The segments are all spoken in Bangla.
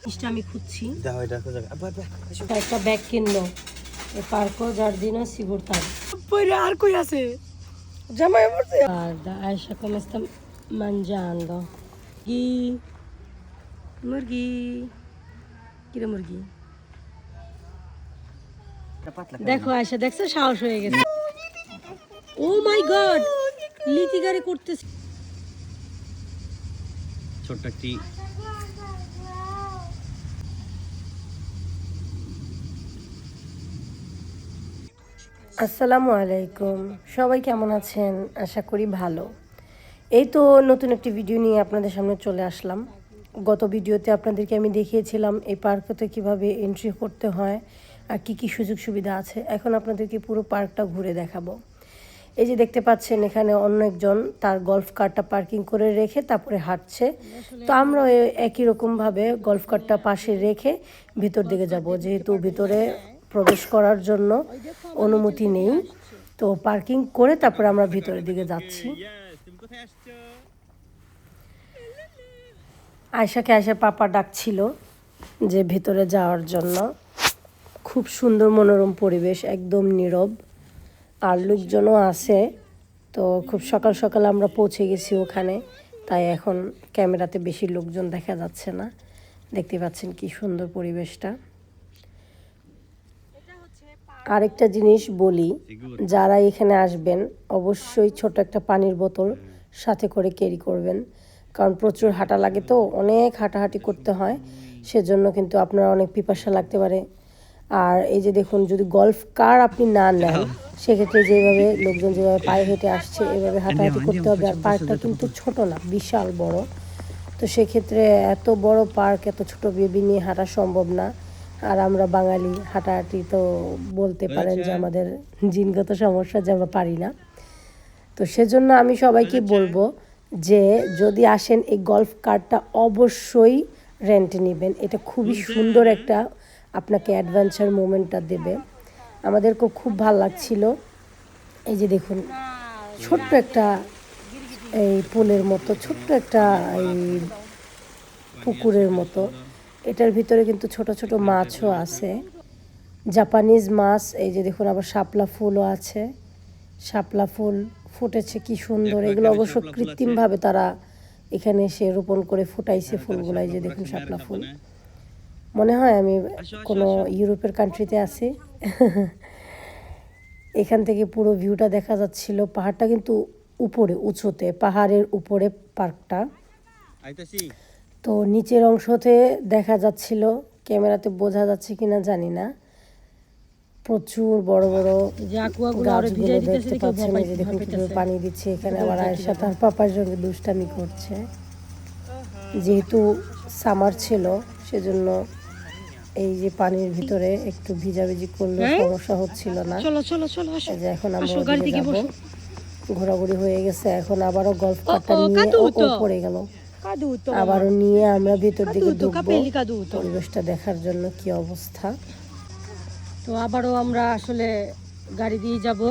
জিনিসটা আমি খুঁজছি। একটা ব্যাগ কিনলো পার্কো জার্দিনো সিবুরতান আর কই আছে জামাই পড়ছে। আর আয়েশা কমেস্তা mangiando মুরগি কিরে মুরগি দেখো আয়েশা দেখছো সাহস হয়ে গেছে। ও মাই গড লিটি গাড়ি করতেছে ছোট্ট একটি আসসালামু আলাইকুম, সবাই কেমন আছেন? আশা করি ভালো। এই তো নতুন একটি ভিডিও নিয়ে আপনাদের সামনে চলে আসলাম। গত ভিডিওতে আপনাদেরকে আমি দেখিয়েছিলাম এই পার্কতে কিভাবে এন্ট্রি করতে হয় আর কি কি সুযোগ সুবিধা আছে। এখন আপনাদেরকে পুরো পার্কটা ঘুরে দেখাবো। এই যে দেখতে পাচ্ছেন এখানে অন্য একজন তার গল্ফ কারটা পার্কিং করে রেখে তারপরে হাঁটছে। তো আমরা একই রকমভাবে গল্ফ কারটা পাশে রেখে ভিতর দিকে যাব, যেহেতু ভিতরে প্রবেশ করার জন্য অনুমতি নেই। তো পার্কিং করে তারপরে আমরা ভিতরের দিকে যাচ্ছি। আয়শাকে আয়শার পাপা ডাকছিল যে ভিতরে যাওয়ার জন্য। খুব সুন্দর মনোরম পরিবেশ, একদম নীরব, আর লোকজনও আছে। তো খুব সকাল সকাল আমরা পৌঁছে গেছি ওখানে, তাই এখন ক্যামেরাতে বেশি লোকজন দেখা যাচ্ছে না। দেখতে পাচ্ছেন কি সুন্দর পরিবেশটা। আরেকটা জিনিস বলি, যারা এখানে আসবেন অবশ্যই ছোট একটা পানির বোতল সাথে করে ক্যারি করবেন, কারণ প্রচুর হাঁটা লাগে, তো অনেক হাঁটাহাঁটি করতে হয়, সেজন্য কিন্তু আপনার অনেক পিপাসা লাগতে পারে। আর এই যে দেখুন, যদি গল্ফ কার আপনি না নেন সেক্ষেত্রে যেভাবে লোকজন যেভাবে পায়ে হেঁটে আসছে এভাবে হাঁটাহাঁটি করতে হবে। আর পার্কটা কিন্তু ছোট না, বিশাল বড়। তো সেক্ষেত্রে এত বড় পার্ক এত ছোট বেবি নিয়ে হাঁটা সম্ভব না। আর আমরা বাঙালি হাঁটাহাঁটি তো বলতে পারেন যে আমাদের জিনগত সমস্যা, যে আমরা পারি না। তো সেজন্য আমি সবাইকে বলবো যে যদি আসেন এই গল্ফ কার্টটা অবশ্যই রেন্টে নেবেন। এটা খুবই সুন্দর একটা আপনাকে অ্যাডভেঞ্চার মোমেন্টটা দেবে। আমাদেরকেও খুব ভালো লাগছিল। এই যে দেখুন ছোট্ট একটা এই পুলের মতো, ছোট্ট একটা এই পুকুরের মতো, এটার ভিতরে কিন্তু ছোট ছোট মাছও আছে, জাপানিজ মাছ। এই যে দেখুন আবার শাপলা ফুলও আছে, শাপলা ফুল ফুটেছে কি সুন্দর। এগুলো অবশ্য কৃত্রিমভাবে তারা এখানে এসে রোপণ করে ফুটাইছে ফুলগুলো। এই যে দেখুন শাপলা ফুল, মনে হয় আমি কোনো ইউরোপের কান্ট্রিতে আছি। এখান থেকে পুরো ভিউটা দেখা যাচ্ছিল। পাহাড়টা কিন্তু উপরে উঁচুতে, পাহাড়ের উপরে পার্কটা। তো নিচের অংশতে দেখা যাচ্ছিল, ক্যামেরাতে বোঝা যাচ্ছে কিনা জানি না, প্রচুর বড় বড় গাছগুলো দেখতে পাচ্ছেন। এই যে দেখুন কিভাবে পানি দিচ্ছে। এখানে আবার আয়েশা তার পাপার সঙ্গে দুষ্টামি করছে। যেহেতু সামার ছিল সেজন্য এই যে পানির ভিতরে একটু ভিজাভিজি করলে সমস্যা হচ্ছিল না। এই যে এখন আমরা ওদিকে যাব, ঘোরাঘুরি হয়ে গেছে। এখন আবারও গল্ফ কার্টটা নিয়ে পড়ে গেল, আবারও নিয়ে আমরা ভিতর দিকে ঢুকবো পরিবেশটা দেখার জন্য কি অবস্থা। তো আবারও আমরা আসলে গাড়ি দিয়ে যাব।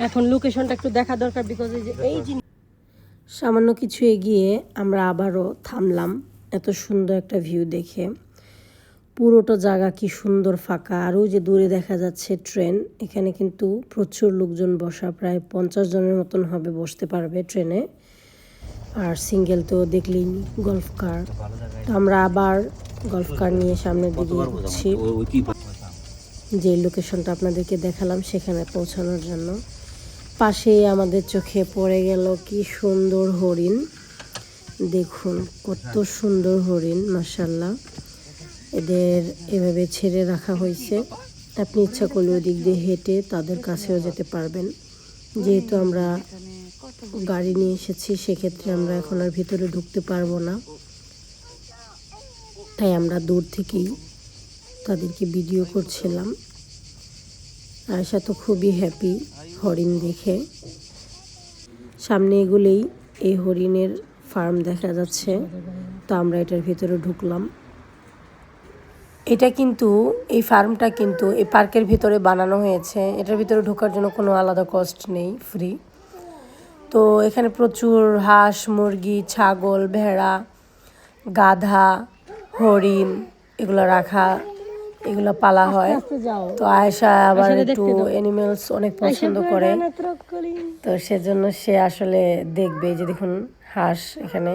এখন লোকেশনটা একটু দেখা দরকার, বিকজ এই সামান্য কিছু এগিয়ে আমরা আবারও থামলাম এত সুন্দর একটা ভিউ দেখে। পুরোটা জায়গা কি সুন্দর ফাঁকা। আর ওই যে দূরে দেখা যাচ্ছে ট্রেন, এখানে কিন্তু প্রচুর লোকজন বসা, প্রায় 50 জনের মতন হবে, বসতে পারবে ট্রেনে। আর সিঙ্গেল তো দেখলেই গল্ফ কার। তো আমরা আবার গল্ফ কার নিয়ে সামনের দিকে এগোচ্ছি, যে লোকেশনটা আপনাদেরকে দেখালাম সেখানে পৌঁছানোর জন্য। পাশেই আমাদের চোখে পড়ে গেল কি সুন্দর হরিণ। দেখুন কত সুন্দর হরিণ, মাশাআল্লাহ। এদের এভাবে ছেড়ে রাখা হয়েছে, আপনি ইচ্ছা করলে ওই দিক দিয়ে হেঁটে তাদের কাছেও যেতে পারবেন। যেহেতু আমরা গাড়ি নিয়ে এসেছি সেক্ষেত্রে আমরা এখন আর ভিতরে ঢুকতে পারবো না, তাই আমরা দূর থেকেই তাদেরকে ভিডিও করছিলাম। আয়েশা তো খুবই হ্যাপি হরিণ দেখে। সামনে এগুলেই এই হরিণের ফার্ম দেখা যাচ্ছে, তো আমরা এটার ভিতরে ঢুকলাম। এটা কিন্তু এই ফার্মটা কিন্তু এই পার্কের ভিতরে বানানো হয়েছে, এটার ভিতরে ঢোকার জন্য কোনো আলাদা কস্ট নেই, ফ্রি। তো এখানে প্রচুর হাঁস, মুরগি, ছাগল, ভেড়া, গাধা, হরিণ এগুলো রাখা, এগুলো পালা হয়। তো আয়েশা আবার একটু অ্যানিমেলস অনেক পছন্দ করে, তো সেজন্য সে আসলে দেখবে। যে দেখুন হাঁস এখানে,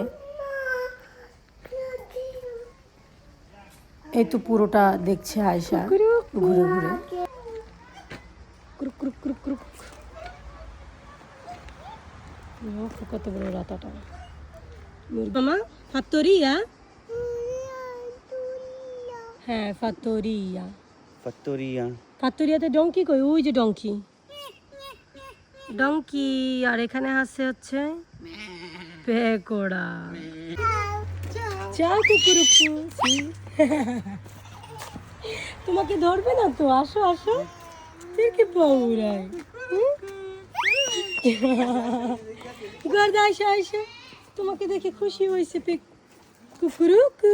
এই তো পুরোটা দেখছে আয়েশা ঘুরে ঘুরে। কত বড় রাতাটা মামা, ফাত্তরিয়া। হ্যাঁ ফাত্তরিয়া, Fattoria. ফাত্তরিয়াতে ডঙ্কি কই? ওই যে ডঙ্কি, ডঙ্কি। আর এখানে আছে হচ্ছে পেকোড়া। চা কুকুরুকু। তোমাকে ধরবে না তো? আসো আসো, কি পাউরাই গর্দা। আইসা আইসা, তোমাকে দেখে খুশি হয়েছে কুকুরুকু।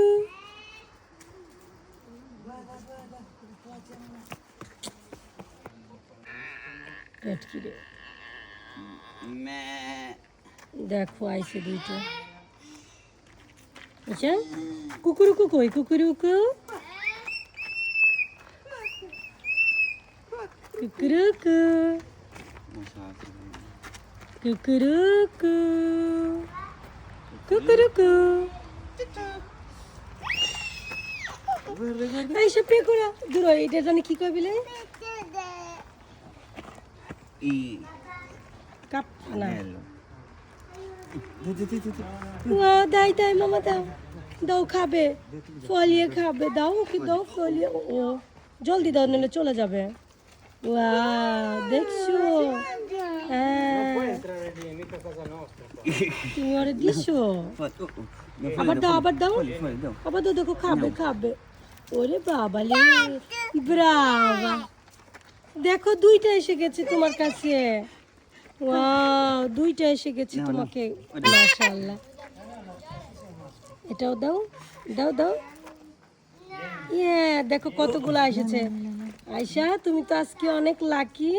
দেখো আইসে দুইটা। আচ্ছা কুকুরুকু কই? কুকুরুকু, কুকুরুকু, কুকুরুকু, কুকুরুকু। আইসা পেকোড়া দূর। এটা জানি কি কই বিলে? কাপ না। দাই দাই মামা, দাও দাও, খাবে ফলিয়ে খাবে, দাও ওকে দাও ফলিয়ে। ও জলদি দাও, নাহলে চলে যাবে। দেখছো? হ্যাঁ তুমি ওরে দিছো। আবার দাও, আবার দাও, আবার দাও। দেখো খাবে খাবে। ওরে বাবা লে, ব্রাভা। দেখো দুইটা এসে গেছে তোমার কাছে। ওয়াও, দুইটা এসে গেছে তোমাকে, মাশাআল্লাহ। এটাও দাও, দাও দাও। ইয়ে দেখো কতগুলো এসেছে। আয়শা তুমি তো আজকে অনেক লাকি।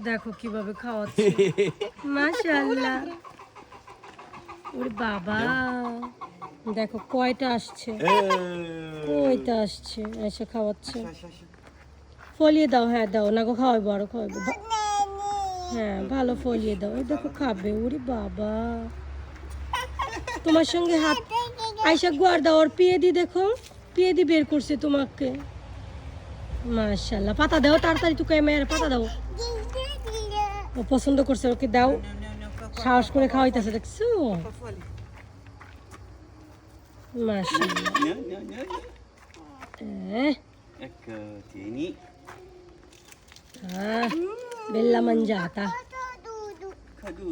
দেখো কিভাবে খাওয়াচ্ছে, মাশাআল্লাহ। ওরে বাবা, দেখো কয়টা আসছে, কয়টা আসছে। আয়শা খাওয়াচ্ছে। ফলিয়ে দাও। হ্যাঁ দাও, না গো খাওয়াইবো, আরো খাওয়াইবো। হ্যাঁ ভালো ফলিয়ে দাও। এই দেখো খাবে। ওরে বাবা, তোমার সঙ্গে হাত। আয়শা গুয়ার দাও, ওর পিয়ে দি দেখো, পিয়ে দি বের করছে তোমাকে। মাশাআল্লাহ। পাতা দাও তাড়াতাড়ি, তো ক্যামেরা পাতা দাও। ও পছন্দ করছে, ওকে দাও। সাহস করে খাওয়াইতেছে, দেখছো? মাশাআল্লাহ। Ecco, tieni. বেল্লা mangiata,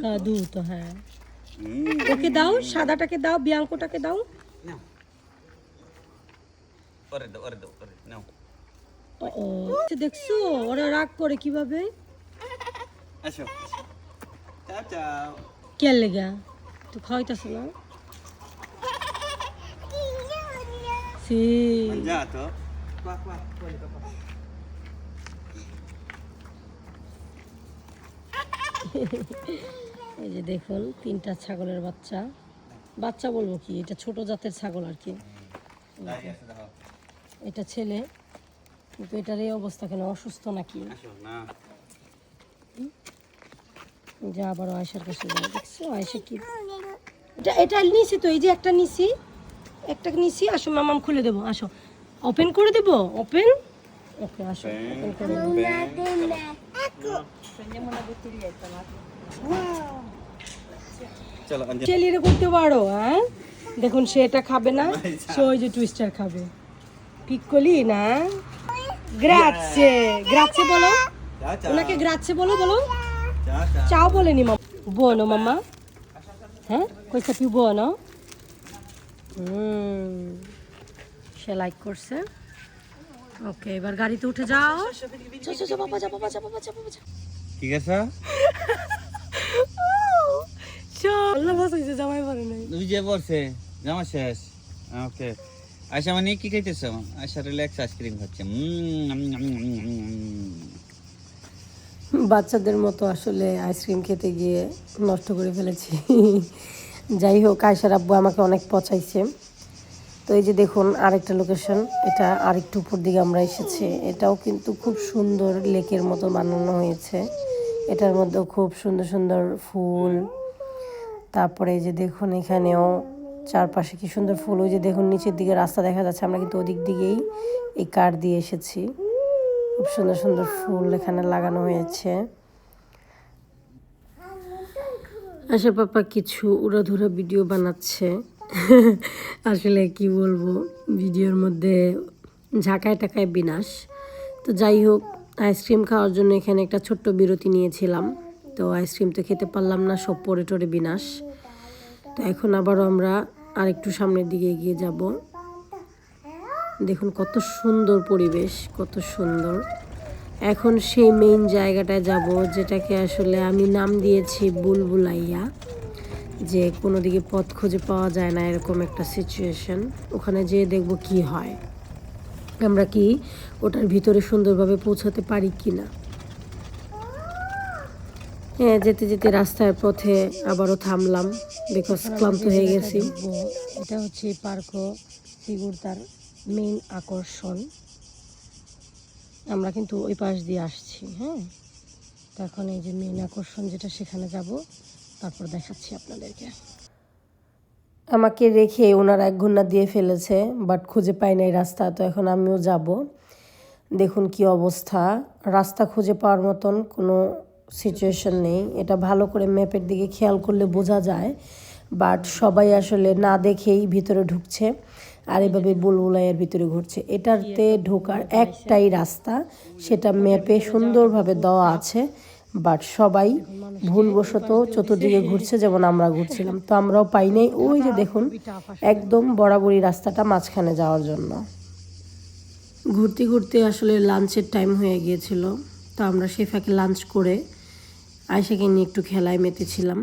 caduto। হ্যাঁ ওকে দাও, সাদাটাকে দাও, বিয়াঙ্কোটাকে দাও। No. Ora do, no. ও দেখছো ওরা রাগ করে কিভাবে? Asho. Ciao ciao. কে লেগা তুই খাওয়াইতাছ না? সি Mangiato? Qua, fuori papà. এই যে দেখুন তিনটা ছাগলের বাচ্চা। বাচ্চা বলবো কি, এটা ছোট জাতের ছাগল আর কি। এটা ছেলে, কিন্তু এটার এই অবস্থা কেন? অসুস্থ নাকি? যা আবার আয়সার কাছে যাই। দেখছো আয়সা কি? এটা নিছি তো, এই যে একটা নিছি, একটা নিছি। আসো মামাম খুলে দেবো, আসো ওপেন করে দেবো। ওপেন, ওকে আসো ওপেন করে দেবো। চেলিয়ে করতে পারো? হ্যাঁ দেখুন, সে এটা খাবে না, সে ওই যে টুইস্টার খাবে। পিক্কলি না, গ্রাচ্ছে, গ্রাচ্ছে বলো ওনাকে, গ্রাচ্ছে বলো, বলো চাও বলেনি মামা। বুono মামা। হ্যাঁ কইসা পিউ বুono। সে লাইক করছে। ওকে এবার গাড়িতে উঠে যাও। বাবা যা, বাবা যা, বাবা যা, বাবা যা। ঠিক আছে? আল্লাহ বাঁচাইছে, জামাই পারে নাই। তুই যে পড়ছে জামা শেষ। ওকে আয়শা, মানে কি খাইতেছো? আয়শা রিল্যাক্স আইসক্রিম খাচ্ছে। বাচ্চাদের মতো আসলে আইসক্রিম খেতে গিয়ে নষ্ট করে ফেলেছি। যাই হোক, আয়শার আব্বু আমাকে অনেক পচাইছে। তো এই যে দেখুন আরেকটা লোকেশন, এটা আরেকটু উপর দিকে আমরা এসেছি। এটাও কিন্তু খুব সুন্দর লেকের মতো বানানো হয়েছে। এটার মধ্যেও খুব সুন্দর সুন্দর ফুল। তারপরে এই যে দেখুন এখানেও চারপাশে কি সুন্দর ফুল। ওই যে দেখুন নিচের দিকে রাস্তা দেখা যাচ্ছে, আমরা কিন্তু ওদিক দিকেই এই কার দিয়ে এসেছি। খুব সুন্দর সুন্দর ফুল এখানে লাগানো হয়েছে। আশা পাপা কিছু উড়াধুরা ভিডিও বানাচ্ছে। আসলে কি বলবো, ভিডিওর মধ্যে ঝাঁকায় টাকায় বিনাশ। তো যাই হোক, আইসক্রিম খাওয়ার জন্য এখানে একটা ছোট্ট বিরতি নিয়েছিলাম। তো আইসক্রিম তো খেতে পারলাম না, সব পরে টরে বিনাশ। তো এখন আবারও আমরা আরেকটু সামনের দিকে এগিয়ে যাব। দেখুন কত সুন্দর পরিবেশ, কত সুন্দর। এখন সেই মেইন জায়গাটায় যাব, যেটাকে আসলে আমি নাম দিয়েছি বুলবুলাইয়া, যে কোনো দিকে পথ খুঁজে পাওয়া যায় না এরকম একটা সিচুয়েশন। ওখানে যেয়ে দেখব কি হয়, আমরা কি ওটার ভিতরে সুন্দরভাবে পৌঁছাতে পারি কি না। হ্যাঁ, যেতে যেতে রাস্তার পথে আবারও থামলাম, বিকজ ক্লান্ত হয়ে গেছি। এটা হচ্ছে পার্কও সিগুরতার মেইন আকর্ষণ। আমরা কিন্তু ওই পাশ দিয়ে আসছি। হ্যাঁ, তো এখন এই যে মেইন আকর্ষণ যেটা, সেখানে যাব, তারপর দেখাচ্ছি আপনাদেরকে। আমাকে রেখে ওনারা 1 ঘন্টা দিয়ে ফেলেছে, বাট খুঁজে পাই নাই রাস্তা। তো এখন আমিও যাব। দেখুন কি অবস্থা, রাস্তা খুঁজে পাওয়ার মতন কোনো সিচুয়েশন নেই। এটা ভালো করে ম্যাপের দিকে খেয়াল করলে বোঝা যায়, বাট সবাই আসলে না দেখেই ভিতরে ঢুকছে আর এভাবে বুলবুলাইয়ের ভিতরে ঘুরছে। এটাতে ঢোকার একটাই রাস্তা, সেটা ম্যাপে সুন্দরভাবে দেওয়া আছে, বাট সবাই ভুলবশত চতুর্দিকে ঘুরছে, যেমন আমরা ঘুরছিলাম। তো আমরাও পাই নাই। ওই যে দেখুন একদম বরাবরই রাস্তাটা মাঝখানে যাওয়ার জন্য। ঘুরতে ঘুরতে আসলে লাঞ্চের টাইম হয়ে গিয়েছিল। তো আমরা সেই ফাঁকে লাঞ্চ করে আয়শাকে নিয়ে একটু খেলায় মেতেছিলাম।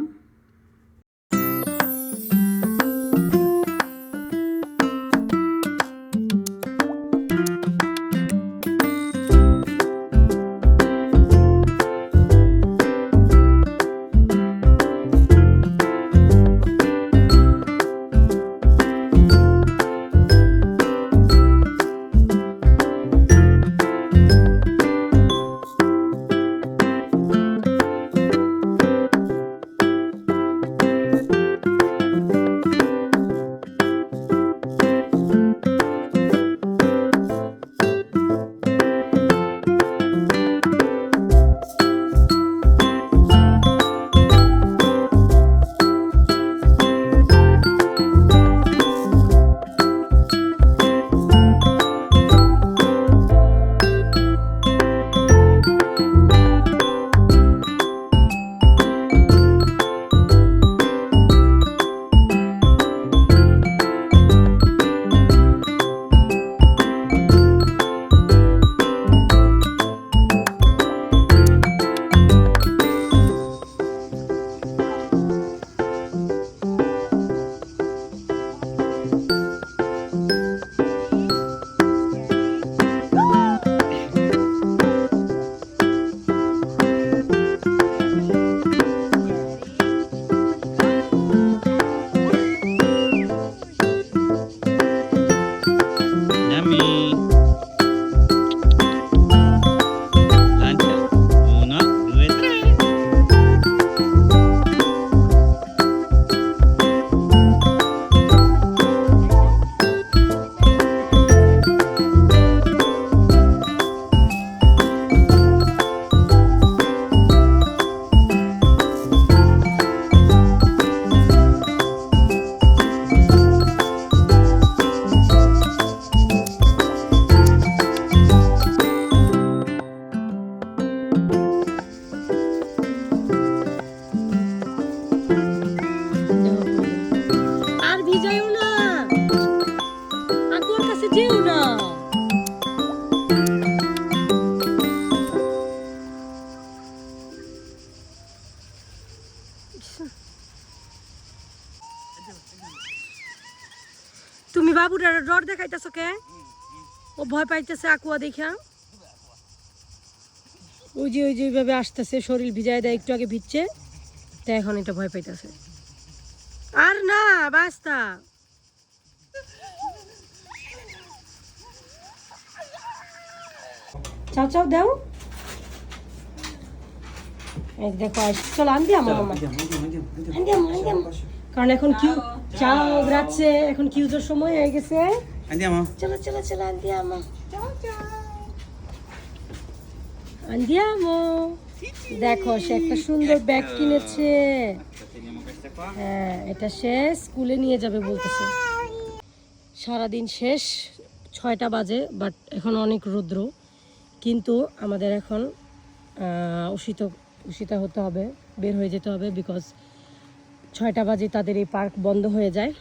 তুমি বাবুটার ডর দেখাইতেছো কে? ও ভয় পাইতেছে আকুয়া দেখা। ওই যে ওইভাবে আসতেছে, শরীর ভিজায় দেয়, একটু আগে ভিজছে, তো এখন এটা ভয় পাইতেছে। আর বাস্তা চাও চাও দাও এই দেখো চলো আন্দি আমার মামা কারণ এখন কিউ চাও গ্রাচ্ছে এখন কিউজের সময় হয়ে গেছে Andiamo. চলো চলো চলো andiamo andiamo দেখো সে একটা সুন্দর ব্যাগ কিনেছে Teniamo questa qua. হ্যাঁ এটা সে স্কুলে নিয়ে যাবে বলতেছে সারাদিন শেষ 6টা বাজে বাট এখন অনেক রৌদ্র কিন্তু আমাদের এখন উষিতা হতে হবে বের হয়ে যেতে হবে বিকজ 6টা বাজে তাদের এই পার্ক বন্ধ হয়ে যায়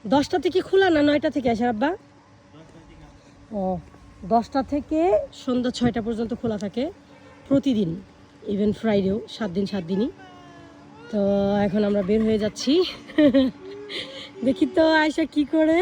10টা থেকে খোলা না 9টা থেকে আসার আব্বা ও 10টা থেকে সন্ধ্যা 6টা পর্যন্ত খোলা থাকে প্রতিদিন ইভেন ফ্রাইডেও 7 দিন 7 দিনই তো এখন আমরা বের হয়ে যাচ্ছি দেখি তো আয়শা কি করে